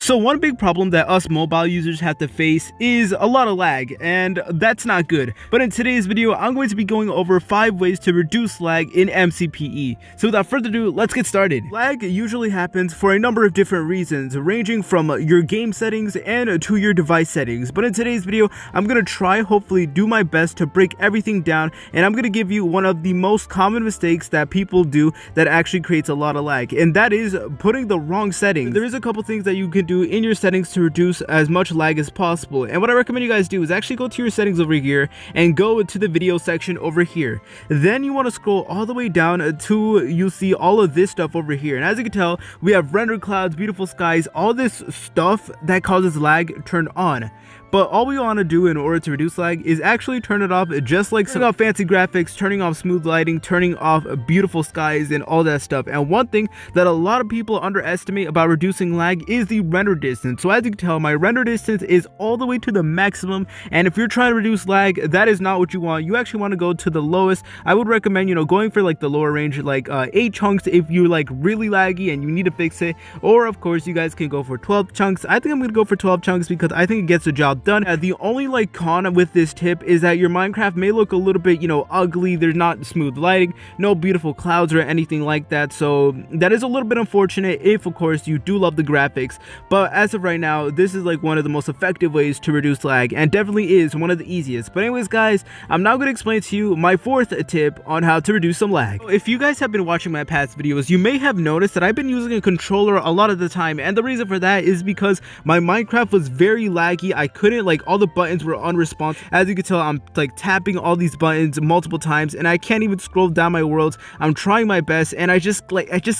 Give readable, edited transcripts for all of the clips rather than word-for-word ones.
So one big problem that us mobile users have to face is a lot of lag, and that's not good. But in today's video, I'm going to be going over 5 ways to reduce lag in MCPE. So without further ado, let's get started. Lag usually happens for a number of different reasons, ranging from your game settings and to your device settings. But in today's video, I'm going to try, hopefully do my best to break everything down, and I'm going to give you one of the most common mistakes that people do that actually creates a lot of lag, and that is putting the wrong settings. There is a couple things that you can do in your settings to reduce as much lag as possible, and what I recommend you guys do is actually go to your settings over here and go to the video section over here. Then you want to scroll all the way down to you see all of this stuff over here, and as you can tell, we have rendered clouds, beautiful skies, all this stuff that causes lag turned on. But all we want to do in order to reduce lag is actually turn it off, just like turning off fancy graphics, turning off smooth lighting, turning off beautiful skies and all that stuff. And one thing that a lot of people underestimate about reducing lag is the render distance. So as you can tell, my render distance is all the way to the maximum, and if you're trying to reduce lag, that is not what you want. You actually want to go to the lowest. I would recommend, going for like the lower range, like 8 chunks if you're like really laggy and you need to fix it, or of course you guys can go for 12 chunks. I think I'm gonna go for 12 chunks because I think it gets the job done. The only con with this tip is that your Minecraft may look a little bit ugly. There's not smooth lighting, no beautiful clouds or anything like that, so that is a little bit unfortunate if of course you do love the graphics. But as of right now, this is like one of the most effective ways to reduce lag, and definitely is one of the easiest. But anyways guys, I'm now going to explain to you my 4th tip on how to reduce some lag. If you guys have been watching my past videos, you may have noticed that I've been using a controller a lot of the time, and the reason for that is because my Minecraft was very laggy. I couldn't, all the buttons were unresponsive. As you can tell, I'm tapping all these buttons multiple times, and I can't even scroll down my worlds. I'm trying my best, and I just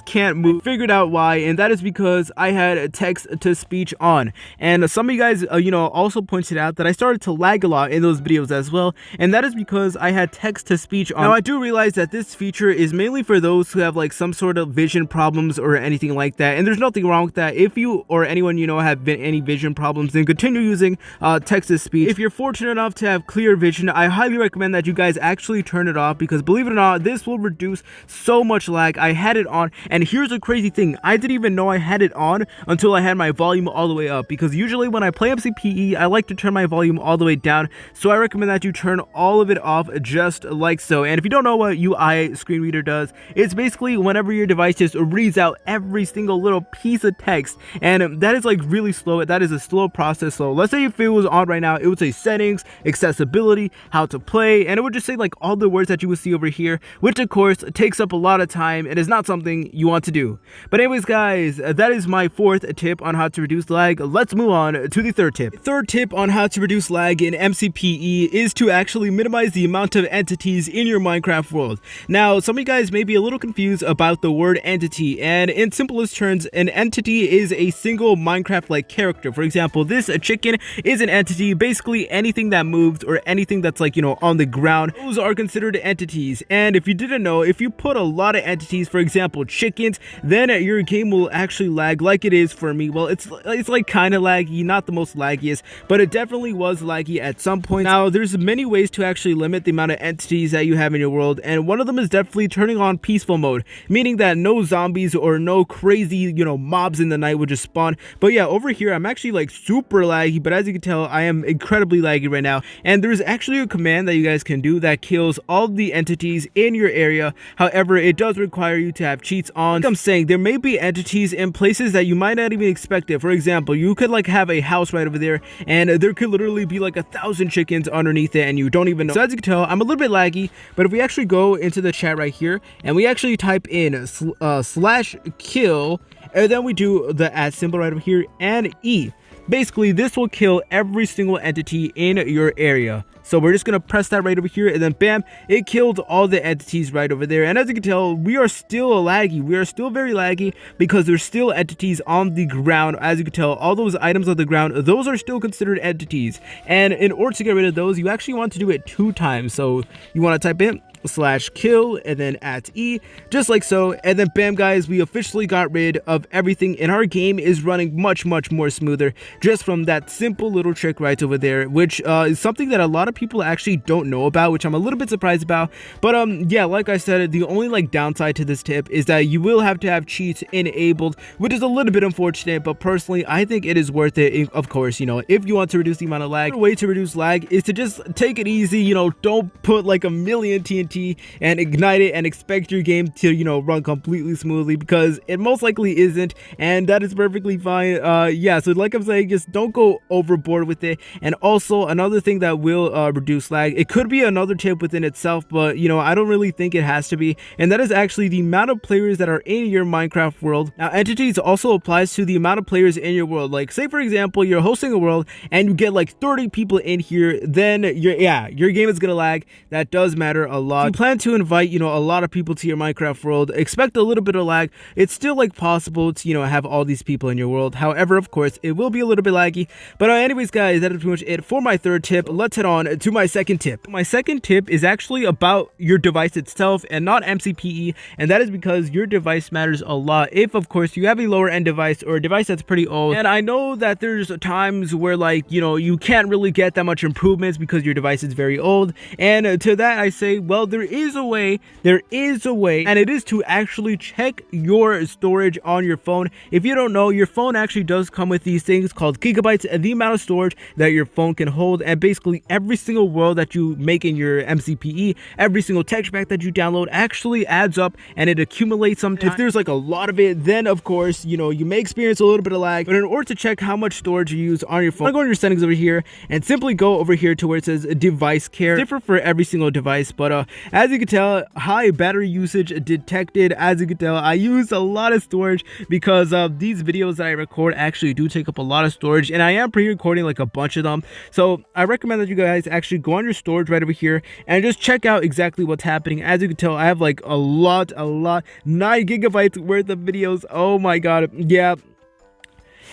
can't move. I figured out why, and that is because I had text to speech on. And some of you guys also pointed out that I started to lag a lot in those videos as well, and that is because I had text to speech on. Now I do realize that this feature is mainly for those who have some sort of vision problems or anything like that, and there's nothing wrong with that. If you or anyone have been any vision problems, then continue using text to speech. If you're fortunate enough to have clear vision, I highly recommend that you guys actually turn it off, because believe it or not, this will reduce so much lag. I had it on, and here's a crazy thing, I didn't even know I had it on until I had my volume all the way up, because usually when I play MCPE, I like to turn my volume all the way down. So I recommend that you turn all of it off just like so. And if you don't know what UI screen reader does, it's basically whenever your device just reads out every single little piece of text, and that is really slow. That is a slow process. So let's say if it was on right now, it would say settings, accessibility, how to play, and it would just say all the words that you would see over here, which of course takes up a lot of time and is not something you want to do. But anyways guys, that is my 4th tip on how to reduce lag. Let's move on to the 3rd tip. The 3rd tip on how to reduce lag in MCPE is to actually minimize the amount of entities in your Minecraft world. Now some of you guys may be a little confused about the word entity, and in simplest terms, an entity is a single Minecraft character. For example, this chicken is an entity. Basically anything that moves or anything that's on the ground, those are considered entities. And if you didn't know, if you put a lot of entities, for example chickens, then your game will actually lag like it is for me. Well, it's kind of laggy, not the most laggiest, but it definitely was laggy at some point. Now there's many ways to actually limit the amount of entities that you have in your world, and one of them is definitely turning on peaceful mode, meaning that no zombies or no crazy mobs in the night would just spawn. But yeah, over here I'm actually super laggy, but as you can tell, I am incredibly laggy right now, and there's actually a command that you guys can do that kills all the entities in your area. However, it does require you to have cheats on. Like I'm saying, there may be entities in places that you might not even expect it. For example, you could have a house right over there, and there could literally be 1,000 chickens underneath it and you don't even know. So as you can tell, I'm a little bit laggy, but if we actually go into the chat right here and we actually type in /kill, and then we do the @ symbol right over here and E, basically this will kill every single entity in your area. So we're just gonna press that right over here, and then bam, it killed all the entities right over there. And as you can tell, we are still laggy. We are still very laggy because there's still entities on the ground. As you can tell, all those items on the ground, those are still considered entities. And in order to get rid of those, you actually want to do it 2 times. So you want to type in /kill and then @e, just like so, and then bam guys, we officially got rid of everything and our game is running much more smoother just from that simple little trick right over there, which is something that a lot of people actually don't know about, which I'm a little bit surprised about. But yeah, like I said, the only like downside to this tip is that you will have to have cheats enabled, which is a little bit unfortunate, but personally I think it is worth it. Of course, you know, if you want to reduce the amount of lag, the way to reduce lag is to just take it easy. You know, don't put like a million TNT and ignite it and expect your game to, you know, run completely smoothly, because it most likely isn't, and that is perfectly fine. Yeah, so like I'm saying, just don't go overboard with it. And also another thing that will reduce lag, it could be another tip within itself, but you know, I don't really think it has to be, and that is actually the amount of players that are in your Minecraft world. Now, entities also applies to the amount of players in your world. Like say for example, you're hosting a world and you get like 30 people in here, then your game is gonna lag. That does matter a lot. If you plan to invite, you know, a lot of people to your Minecraft world, expect a little bit of lag. It's still like possible to, you know, have all these people in your world. However, of course, it will be a little bit laggy. But anyways guys, that is pretty much it for my third tip. Let's head on to my second tip. My second tip is actually about your device itself and not MCPE, and that is because your device matters a lot. If of course you have a lower end device or a device that's pretty old, and I know that there's times where like, you know, you can't really get that much improvements because your device is very old, and to that I say, well, there is a way, and it is to actually check your storage on your phone. If you don't know, your phone actually does come with these things called gigabytes, and the amount of storage that your phone can hold, and basically every single world that you make in your MCPE, every single texture pack that you download actually adds up and it accumulates sometimes. If there's like a lot of it, then of course, you know, you may experience a little bit of lag. But in order to check how much storage you use on your phone, go in your settings over here and simply go over here to where it says device care. It's different for every single device, but as you can tell, high battery usage detected. As you can tell, I use a lot of storage because these videos that I record actually do take up a lot of storage, and I am pre-recording like a bunch of them. So I recommend that you guys actually go on your storage right over here and just check out exactly what's happening. As you can tell, I have like a lot 9 gigabytes worth of videos. Oh my god, yeah.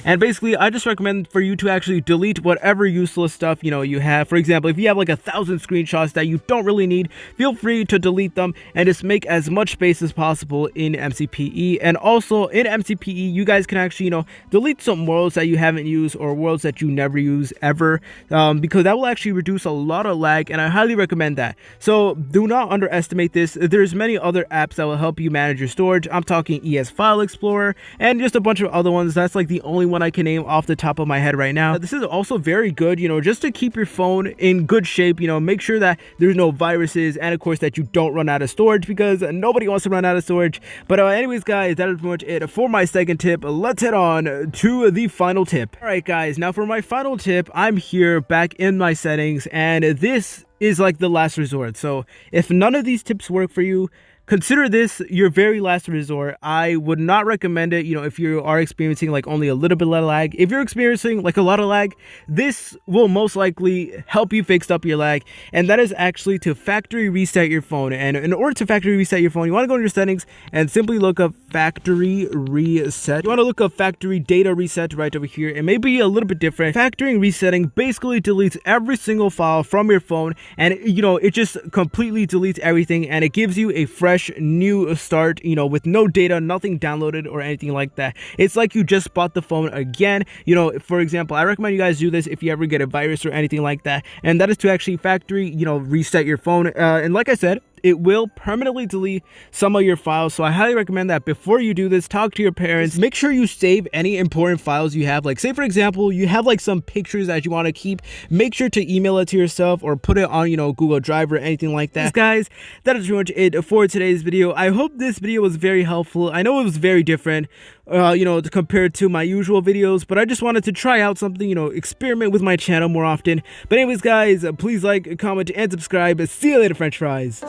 And basically, I just recommend for you to actually delete whatever useless stuff, you know, you have. For example, if you have like 1,000 screenshots that you don't really need, feel free to delete them and just make as much space as possible in MCPE. And also in MCPE, you guys can actually, you know, delete some worlds that you haven't used or worlds that you never use ever, because that will actually reduce a lot of lag, and I highly recommend that. So do not underestimate this. There's many other apps that will help you manage your storage. I'm talking ES File Explorer and just a bunch of other ones. That's like the only one I can name off the top of my head right now. This is also very good, you know, just to keep your phone in good shape. You know, make sure that there's no viruses, and of course that you don't run out of storage, because nobody wants to run out of storage. But anyways guys, that is pretty much it for my second tip. Let's head on to the final tip. All right guys, now for my final tip, I'm here back in my settings, and this is like the last resort. So if none of these tips work for you, consider this your very last resort. I would not recommend it, you know, if you are experiencing like only a little bit of lag. If you're experiencing like a lot of lag, this will most likely help you fix up your lag, and that is actually to factory reset your phone. And in order to factory reset your phone, you want to go into your settings and simply look up factory reset. You want to look up factory data reset right over here. It may be a little bit different. Factory resetting basically deletes every single file from your phone, and you know, it just completely deletes everything, and it gives you a fresh new start, you know, with no data, nothing downloaded or anything like that. It's like you just bought the phone again. You know, for example, I recommend you guys do this if you ever get a virus or anything like that, and that is to actually factory, you know, reset your phone. And like I said, it will permanently delete some of your files. So I highly recommend that before you do this, talk to your parents. Make sure you save any important files you have. Like say for example, you have like some pictures that you want to keep. Make sure to email it to yourself or put it on, you know, Google Drive or anything like that. Guys, that is pretty much it for today's video. I hope this video was very helpful. I know it was very different, you know, compared to my usual videos, but I just wanted to try out something, you know, experiment with my channel more often. But anyways guys, please like, comment, and subscribe. See you later, French fries.